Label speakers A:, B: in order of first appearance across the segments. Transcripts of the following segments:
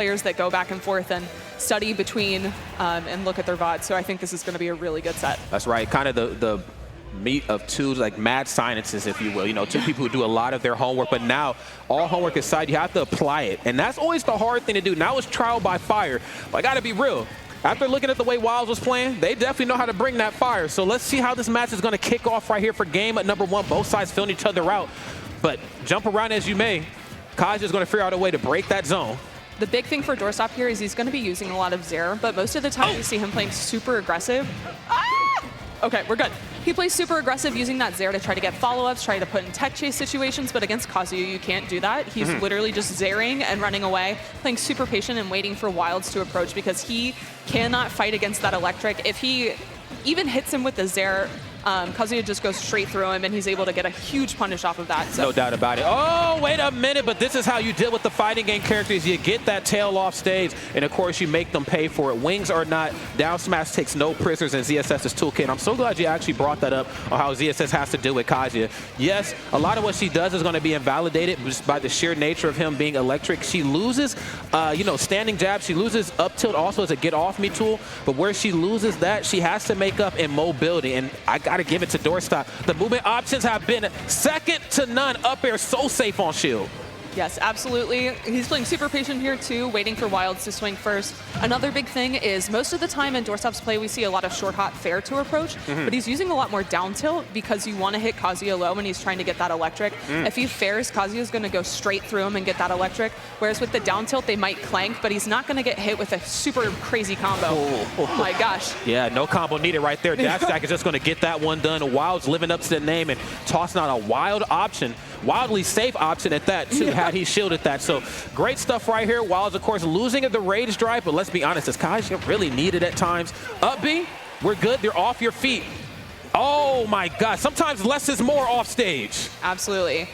A: players that go back and forth and study between and look at their VODs. So I think this is going to be a really good set.
B: That's right. Kind of the meat of two like mad scientists, if you will. You know, two people who do a lot of their homework, but now all homework aside, you have to apply it. And that's always the hard thing to do. Now it's trial by fire. But I got to be real. After looking at the way Wildz was playing, they definitely know how to bring that fire. So let's see how this match is going to kick off right here for game at number 1. Both sides feeling each other out. But jump around as you may, Kazuya's going to figure out a way to break that zone.
A: The big thing for Doorstop here is he's going to be using a lot of Zare, but most of the time we see him playing super aggressive. Okay, we're good. He plays super aggressive using that Zare to try to get follow-ups, try to put in tech chase situations, but against Kazuya, you can't do that. He's literally just Zaring and running away, playing super patient and waiting for Wildz to approach because he cannot fight against that electric. If he even hits him with the Zare, Kazuya just goes straight through him, and he's able to get a huge punish off of that. So.
B: No doubt about it. Oh, wait a minute, but this is how you deal with the fighting game characters. You get that tail off stage, and of course, you make them pay for it. Wings or not, down smash takes no prisoners in ZSS's toolkit. I'm so glad you actually brought that up on how ZSS has to deal with Kazuya. Yes, a lot of what she does is going to be invalidated just by the sheer nature of him being electric. She loses, you know, standing jab. She loses up tilt also as a get off me tool, but where she loses that, she has to make up in mobility, and I got to give it to Doorstop. The movement options have been second to none. Up air so safe on shield.
A: Yes, absolutely. He's playing super patient here too, waiting for Wildz to swing first. Another big thing is most of the time in Doorstop's play, we see a lot of short hot fair to approach, but he's using a lot more down tilt because you want to hit Kazuya low when he's trying to get that electric. If he fairs, Kazuya's going to go straight through him and get that electric, whereas with the down tilt, they might clank, but he's not going to get hit with a super crazy combo. Oh my gosh.
B: Yeah, no combo needed right there. Dash Stack is just going to get that one done. Wildz living up to the name and tossing out a wild option. Wildly safe option at that, too, had he shielded that. So great stuff right here. Wildz, of course, losing at the rage drive, but let's be honest, this Kazuya really needed at times. Up B, we're good. They're off your feet. Oh, my God. Sometimes less is more off stage.
A: Absolutely.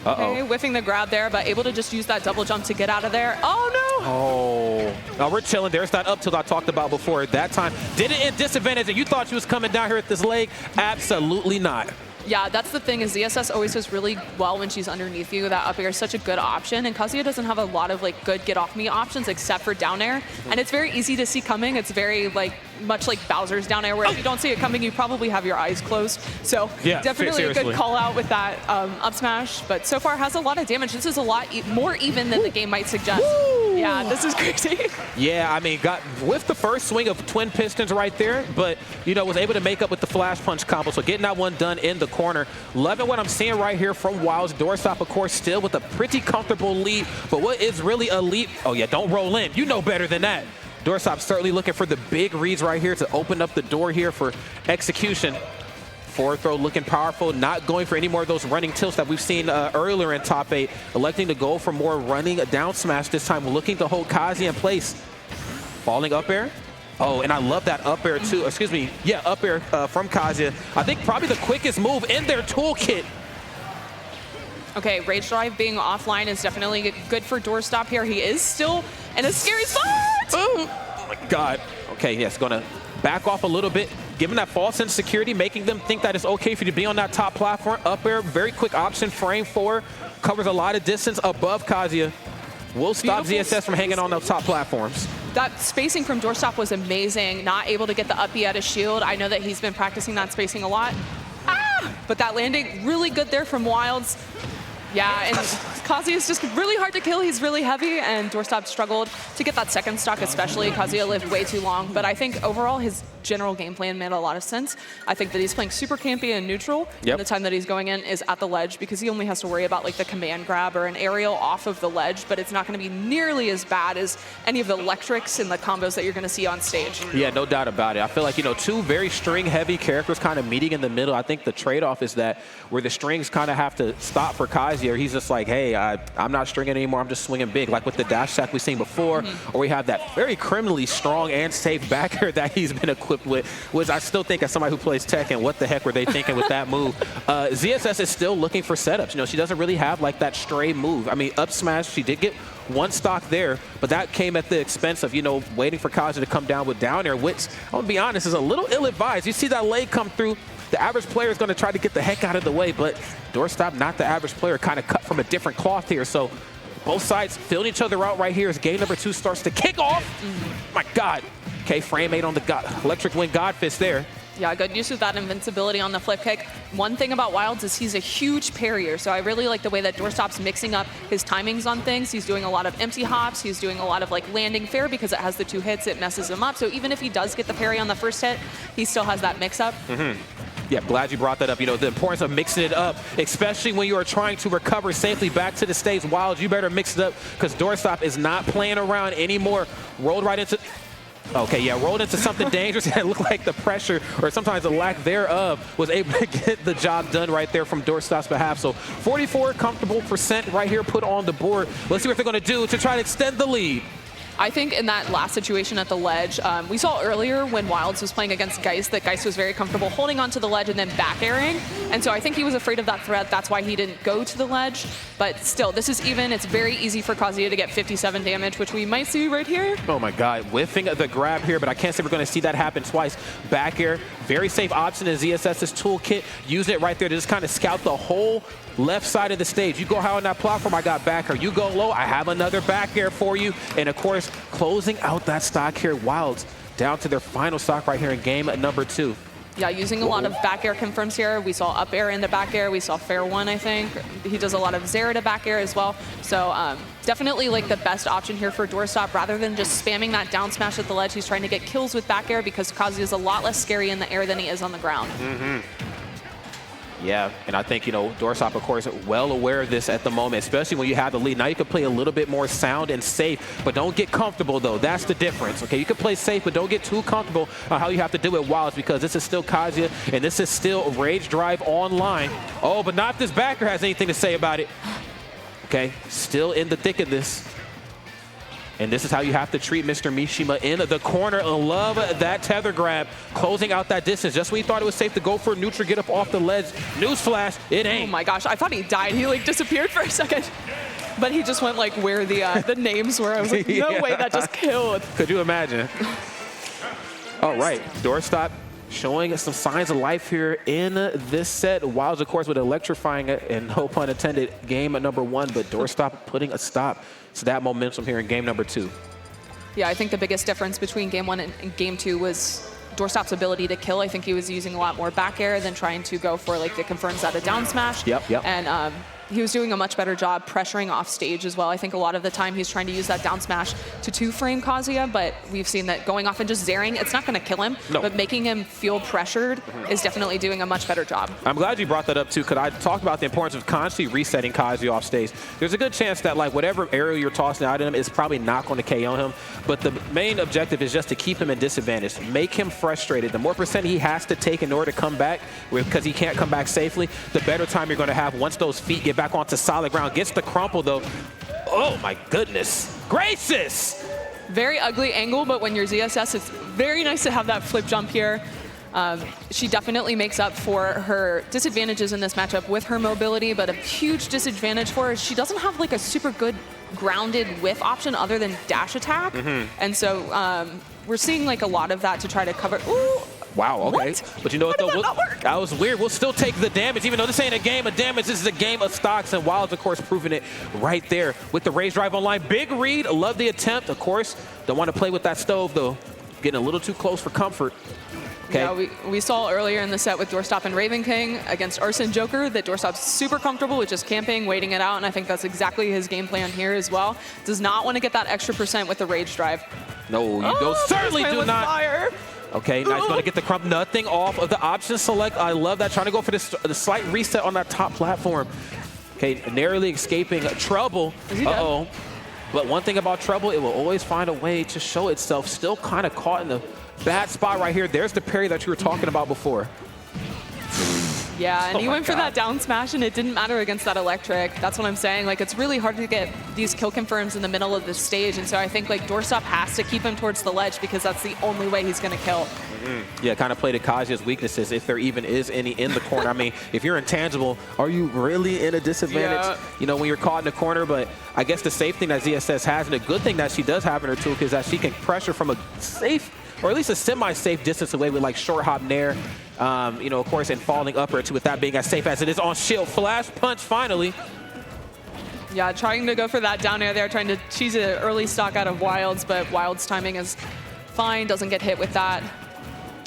A: Okay, whiffing the grab there, but able to just use that double jump to get out of there. Oh, no.
B: Oh. Now we're chilling. There's that up tilt I talked about before. At that time, did it in disadvantage, and you thought she was coming down here at this leg? Absolutely not.
A: Yeah, that's the thing is ZSS always does really well when she's underneath you. That up air is such a good option, and Kazuya doesn't have a lot of like good get off me options except for down air, and it's very easy to see coming. It's very like much like Bowser's down air, where if you don't see it coming, you probably have your eyes closed. So yeah, definitely a good call out with that up smash, but so far has a lot of damage. This is a lot more even than the game might suggest. Woo! Yeah, this is crazy.
B: Yeah, I mean, got with the first swing of twin pistons right there, but you know, was able to make up with the flash punch combo. So getting that one done in the corner. Loving what I'm seeing right here from Wildz. Doorstop, of course, still with a pretty comfortable lead, but what is really a lead? Oh yeah, don't roll in. You know better than that. Doorstop certainly looking for the big reads right here to open up the door here for execution. Forward throw looking powerful, not going for any more of those running tilts that we've seen earlier in top 8. Electing to go for more running down smash this time, looking to hold Kazuya in place. Falling up air. Oh, and I love that up air too. Excuse me. Yeah, up air from Kazuya. I think probably the quickest move in their toolkit.
A: Okay, Rage Drive being offline is definitely good for Doorstop here. He is still in a scary spot!
B: Oh my God. Okay, yes, gonna back off a little bit, giving that false insecurity, making them think that it's okay for you to be on that top platform. Up air, very quick option, frame 4, covers a lot of distance above Kazuya. Will stop ZSS from hanging on those top platforms.
A: That spacing from Doorstop was amazing. Not able to get the up B out of shield. I know that he's been practicing that spacing a lot. But that landing, really good there from Wildz. Yeah, and Kazuya is just really hard to kill. He's really heavy, and Doorstop struggled to get that second stock especially. Kazuya lived way too long, but I think overall his general game plan made a lot of sense. I think that he's playing super campy and neutral, and the time that he's going in is at the ledge because he only has to worry about like the command grab or an aerial off of the ledge, but it's not going to be nearly as bad as any of the electrics and the combos that you're going to see on stage.
B: Yeah, no doubt about it. I feel like, you know, two very string-heavy characters kind of meeting in the middle. I think the trade-off is that where the strings kind of have to stop for Kazuya, or he's just like, hey, I'm not stringing anymore, I'm just swinging big, like with the dash attack we've seen before, or we have that very criminally strong and safe backer that he's been equipped with, which I still think as somebody who plays Tekken, what the heck were they thinking with that move? ZSS is still looking for setups. You know, she doesn't really have like that stray move. I mean, up smash, she did get one stock there, but that came at the expense of, you know, waiting for Kazuya to come down with down air, which, I'm gonna be honest, is a little ill-advised. You see that leg come through, the average player is going to try to get the heck out of the way, but Doorstop, not the average player, kind of cut from a different cloth here. So both sides filling each other out right here as game number 2 starts to kick off. My God. Okay, frame 8 on the electric wing God fist there.
A: Yeah, good use of that invincibility on the flip kick. One thing about Wildz is he's a huge parrier, so I really like the way that Doorstop's mixing up his timings on things. He's doing a lot of empty hops. He's doing a lot of like landing fair because it has the 2 hits. It messes him up. So even if he does get the parry on the first hit, he still has that mix-up.
B: Yeah, glad you brought that up. You know, the importance of mixing it up, especially when you are trying to recover safely back to the stage. Wildz, you better mix it up because Doorstop is not playing around anymore. Rolled right into... Okay, yeah, rolled into something dangerous. It looked like the pressure, or sometimes the lack thereof, was able to get the job done right there from Doorstop's behalf. So 44 comfortable percent right here put on the board. Let's see what they're going to do to try to extend the lead.
A: I think in that last situation at the ledge, we saw earlier when Wildz was playing against Geist that Geist was very comfortable holding onto the ledge and then back airing. And so I think he was afraid of that threat. That's why he didn't go to the ledge. But still, this is even. It's very easy for Kazuya to get 57 damage, which we might see right here.
B: Oh my God, whiffing the grab here, but I can't say we're going to see that happen twice. Back air, very safe option in ZSS's toolkit. Use it right there to just kind of scout the whole left side of the stage. You go high on that platform, I got back air. You go low, I have another back air for you. And of course, closing out that stock here, Wildz down to their final stock right here in game number 2.
A: Yeah, using a lot of back air confirms here. We saw up air in the back air. We saw fair 1, I think. He does a lot of Zera to back air as well. So definitely like the best option here for Doorstop. Rather than just spamming that down smash at the ledge, he's trying to get kills with back air because Kazuya is a lot less scary in the air than he is on the ground.
B: Yeah, and I think, you know, Doorstop, of course, well aware of this at the moment, especially when you have the lead. Now you can play a little bit more sound and safe, but don't get comfortable, though. That's the difference, okay? You can play safe, but don't get too comfortable on how you have to do it, Wildz, because this is still Kazuya, and this is still Rage Drive online. Oh, but not if this backer has anything to say about it. Okay, still in the thick of this. And this is how you have to treat Mr. Mishima in the corner. I love that tether grab, closing out that distance. Just when you thought it was safe to go for a neutral, get up off the ledge. Newsflash, it ain't.
A: Oh my gosh, I thought he died. He like disappeared for a second. But he just went like where the names were. I was like, no way, that just killed.
B: Could you imagine? All right, Doorstop showing some signs of life here in this set. Wildz, of course, with electrifying it, and no pun intended, game number 1, but Doorstop putting a stop to that momentum here in game number 2.
A: Yeah, I think the biggest difference between game 1 and game 2 was Doorstop's ability to kill. I think he was using a lot more back air than trying to go for like the confirms out of down smash.
B: Yep.
A: And he was doing a much better job pressuring off stage as well. I think a lot of the time he's trying to use that down smash to 2-frame Kazuya, but we've seen that going off and just zaring, it's not going to kill him, but making him feel pressured is definitely doing a much better job.
B: I'm glad you brought that up too, because I talked about the importance of constantly resetting Kazuya off stage. There's a good chance that like whatever aerial you're tossing out at him is probably not going to KO him, but the main objective is just to keep him in disadvantage, make him frustrated. The more percent he has to take in order to come back, because he can't come back safely, the better time you're going to have once those feet get back onto solid ground. Gets the crumple though. Oh my goodness gracious.
A: Very ugly angle, but when you're ZSS, it's very nice to have that flip jump here. She definitely makes up for her disadvantages in this matchup with her mobility, but a huge disadvantage for her is she doesn't have like a super good grounded whiff option other than dash attack. And so we're seeing like a lot of that to try to cover. Ooh.
B: Wow, okay.
A: What?
B: But you know what, though? That was weird. We'll still take the damage, even though this ain't a game of damage. This is a game of stocks, and Wildz, of course, proving it right there with the Rage Drive online. Big read. Love the attempt, of course. Don't want to play with that stove, though. Getting a little too close for comfort. Okay.
A: Yeah, we saw earlier in the set with Doorstop and Raven King against Arson Joker that Doorstop's super comfortable with just camping, waiting it out, and I think that's exactly his game plan here as well. Does not want to get that extra percent with the Rage Drive.
B: No, you certainly do not.
A: Fire.
B: Okay, now he's going to get the crump. Nothing off of the option select. I love that. Trying to go for this, the slight reset on that top platform. Okay, narrowly escaping trouble. Uh-oh. But one thing about trouble, it will always find a way to show itself. Still kind of caught in the bad spot right here. There's the parry that you were talking about before.
A: Yeah, and he went for that down smash, and it didn't matter against that electric. That's what I'm saying. Like, it's really hard to get these kill confirms in the middle of the stage, and so I think, like, Doorstop has to keep him towards the ledge because that's the only way he's going to kill.
B: Yeah, kind of play to Kazuya's weaknesses, if there even is any in the corner. I mean, if you're intangible, are you really in a disadvantage, you know, when you're caught in the corner? But I guess the safe thing that ZSS has, and a good thing that she does have in her toolkit, is that she can pressure from a safe, or at least a semi-safe distance away with, like, short hop nair. You know, of course, and falling upper to with that being as safe as it is on shield. Flash punch finally.
A: Yeah, trying to go for that down air there, trying to cheese an early stock out of Wildz, but Wildz timing is fine, doesn't get hit with that.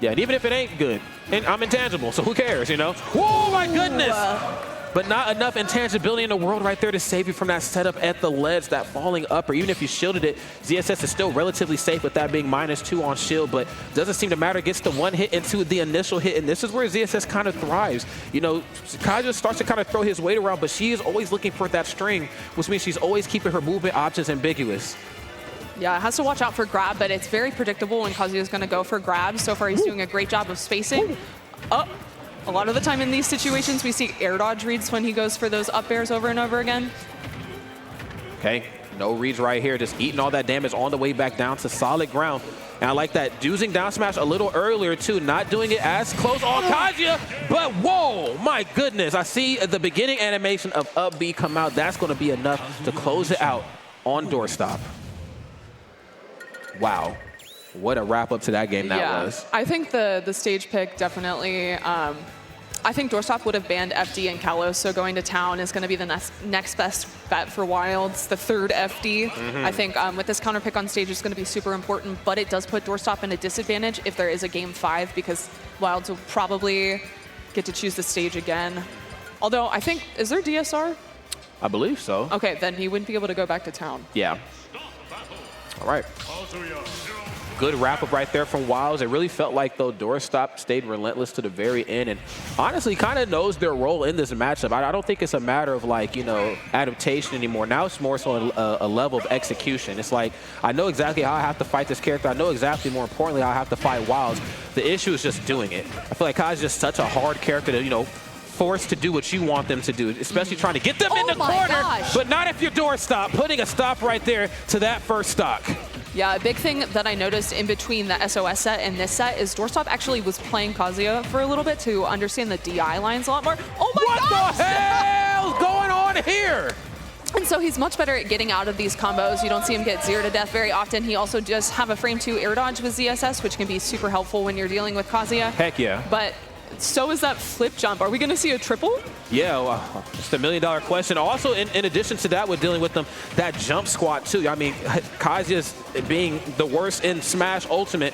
B: Yeah, and even if it ain't good, and I'm intangible, so who cares, you know? Whoa, my goodness! But not enough intangibility in the world right there to save you from that setup at the ledge, that falling upper. Even if you shielded it, ZSS is still relatively safe with that being -2 on shield, but doesn't seem to matter. Gets the one hit into the initial hit, and this is where ZSS kind of thrives. You know, Kazuya starts to kind of throw his weight around, but she is always looking for that string, which means she's always keeping her movement options ambiguous.
A: Yeah, has to watch out for grab, but it's very predictable when Kazuya is going to go for grab. So far, he's doing a great job of spacing. A lot of the time in these situations, we see air dodge reads when he goes for those up airs over and over again.
B: Okay, no reads right here, just eating all that damage on the way back down to solid ground. And I like that, using down smash a little earlier too, not doing it as close on Kazuya, but whoa, my goodness. I see the beginning animation of up B come out. That's gonna be enough to close it out on Doorstop. Wow. What a wrap up to that game that was.
A: I think the stage pick definitely, I think Doorstop would have banned FD and Kalos, so going to town is going to be the next best bet for Wildz, the third FD. I think with this counter pick on stage is going to be super important, but it does put Doorstop in a disadvantage if there is a game 5, because Wildz will probably get to choose the stage again. Although I think, is there DSR?
B: I believe so.
A: Okay, then he wouldn't be able to go back to town.
B: Yeah. All right. Good wrap-up right there from Wildz. It really felt like, though, Doorstop stayed relentless to the very end and honestly kind of knows their role in this matchup. I don't think it's a matter of, like, you know, adaptation anymore. Now it's more so a level of execution. It's like, I know exactly how I have to fight this character. I know exactly, more importantly, how I have to fight Wildz. The issue is just doing it. I feel like Kai's just such a hard character to, you know, forced to do what you want them to do, especially trying to get them in the corner, but not if you're Doorstop. Putting a stop right there to that first stock.
A: Yeah, a big thing that I noticed in between the SOS set and this set is Doorstop actually was playing Kazuya for a little bit to understand the DI lines a lot more. Oh my gosh!
B: What the hell's going on here?
A: And so he's much better at getting out of these combos. You don't see him get 0 to death very often. He also does have a frame 2 air dodge with ZSS, which can be super helpful when you're dealing with Kazuya.
B: Heck yeah.
A: But so is that flip jump. Are we going to see a triple?
B: Yeah, well, it's the $1,000,000 question. Also, in addition to that, we're dealing with them, that jump squat too. I mean, Kazuya's being the worst in Smash Ultimate.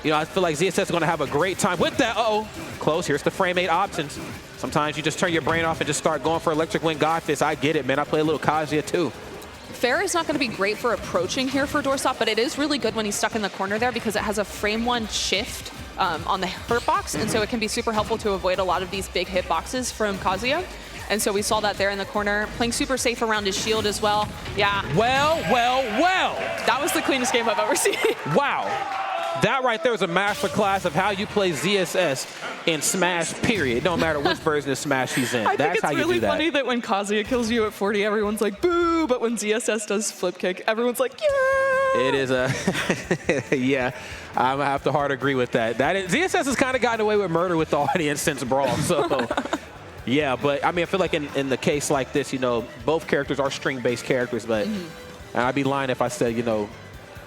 B: You know, I feel like ZSS is going to have a great time with that. Uh-oh, close. Here's the frame 8 options. Sometimes you just turn your brain off and just start going for Electric Wind God Fist. I get it, man. I play a little Kazuya too.
A: Fair is not going to be great for approaching here for Doorstop, but it is really good when he's stuck in the corner there because it has a frame 1 shift on the hurt box, and so it can be super helpful to avoid a lot of these big hit boxes from Kazuya. And so we saw that there in the corner, playing super safe around his shield as well. Yeah.
B: Well.
A: That was the cleanest game I've ever seen.
B: Wow. That right there was a masterclass of how you play ZSS in Smash, period. No matter which version of Smash he's in. That's how you do that. I think it's really funny
A: that when Kazuya kills you at 40, everyone's like, boo, but when ZSS does flip kick, everyone's like, yeah.
B: It is a, yeah, I'm gonna have to hard agree with that. ZSS has kind of gotten away with murder with the audience since Brawl, so. Yeah, but I mean, I feel like in the case like this, you know, both characters are string-based characters, but and I'd be lying if I said, you know,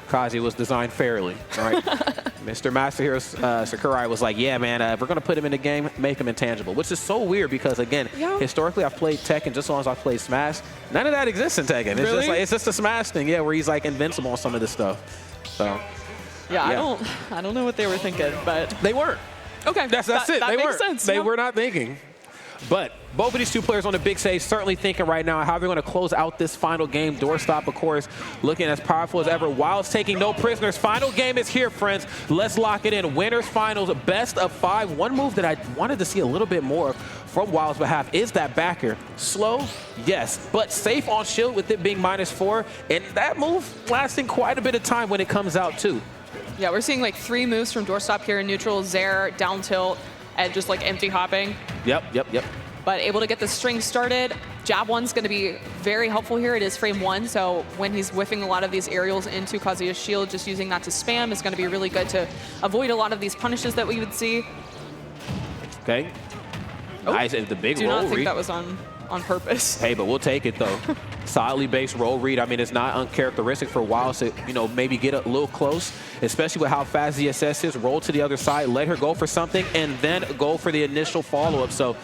B: Kazuya was designed fairly, right? Mr. Master Hero Sakurai was like, yeah, man, if we're going to put him in the game, make him intangible, which is so weird because, again, historically I've played Tekken just as long as I've played Smash. None of that exists in Tekken. It's
A: really?
B: Just like, it's just a Smash thing, yeah, where he's like invincible on some of this stuff. So,
A: yeah. I don't know what they were thinking, but
B: they weren't.
A: Okay,
B: that's it.
A: That
B: they
A: makes
B: weren't.
A: sense.
B: They were not thinking. But both of these two players on the big stage certainly thinking right now how they're going to close out this final game. Doorstop, of course, looking as powerful as ever. Wildz taking no prisoners. Final game is here, friends. Let's lock it in. Winners finals, best of 5. One move that I wanted to see a little bit more from Wild's behalf is that backer. Slow, yes, but safe on shield with it being -4. And that move lasting quite a bit of time when it comes out, too.
A: Yeah, we're seeing like 3 moves from Doorstop here in neutral, Zair, down tilt, and just like empty hopping.
B: Yep.
A: But able to get the string started. Jab 1's going to be very helpful here. It is frame 1, so when he's whiffing a lot of these aerials into Kazuya's shield, just using that to spam is going to be really good to avoid a lot of these punishes that we would see.
B: Okay.
A: Oh,
B: nice. The big roll
A: read. Do not think
B: read.
A: that was on purpose.
B: Hey, but we'll take it, though. Solidly based roll read. I mean, it's not uncharacteristic for Wildz to, you know, maybe get a little close, especially with how fast ZSS is. Roll to the other side, let her go for something, and then go for the initial follow-up. So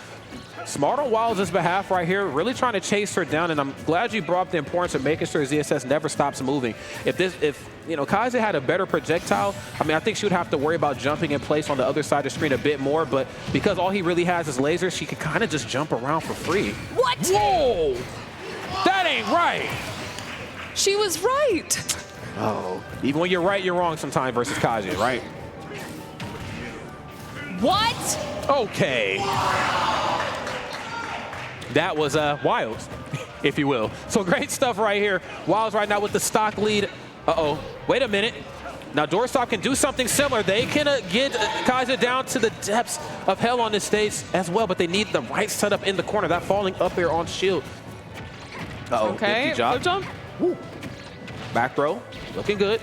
B: Smart on Wildz' behalf right here, really trying to chase her down, and I'm glad you brought up the importance of making sure ZSS never stops moving. If you know, Kazuya had a better projectile, I mean, I think she would have to worry about jumping in place on the other side of the screen a bit more, but because all he really has is lasers, she could kind of just jump around for free.
A: What?
B: Whoa! That ain't right!
A: She was right!
B: Oh, even when you're right, you're wrong sometimes versus Kazuya, right?
A: What?
B: Okay. That was Wildz, if you will. So great stuff right here. Wildz right now with the stock lead. Uh-oh, wait a minute. Now Doorstop can do something similar. They can get Kazuya down to the depths of hell on this stage as well, but they need the right setup in the corner. That falling up there on shield. Uh-oh,
A: okay, flip jump.
B: Woo. Back throw, looking good.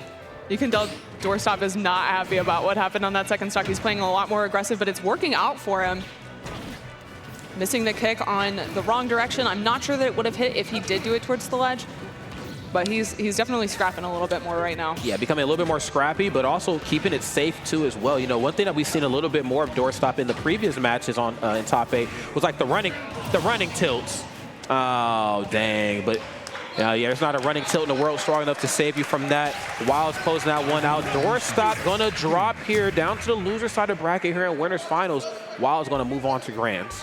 A: You can tell Doorstop is not happy about what happened on that second stock. He's playing a lot more aggressive, but it's working out for him. Missing the kick on the wrong direction. I'm not sure that it would have hit if he did do it towards the ledge, but he's definitely scrapping a little bit more right now. Yeah,
B: becoming a little bit more scrappy, but also keeping it safe too as well. You know, one thing that we've seen a little bit more of Doorstop in the previous matches on in top 8 was like the running tilts. Oh, dang, but yeah, there's not a running tilt in the world strong enough to save you from that. Wildz closing that one out. Doorstop gonna drop here down to the loser side of bracket here in winners finals. Wildz gonna move on to grands.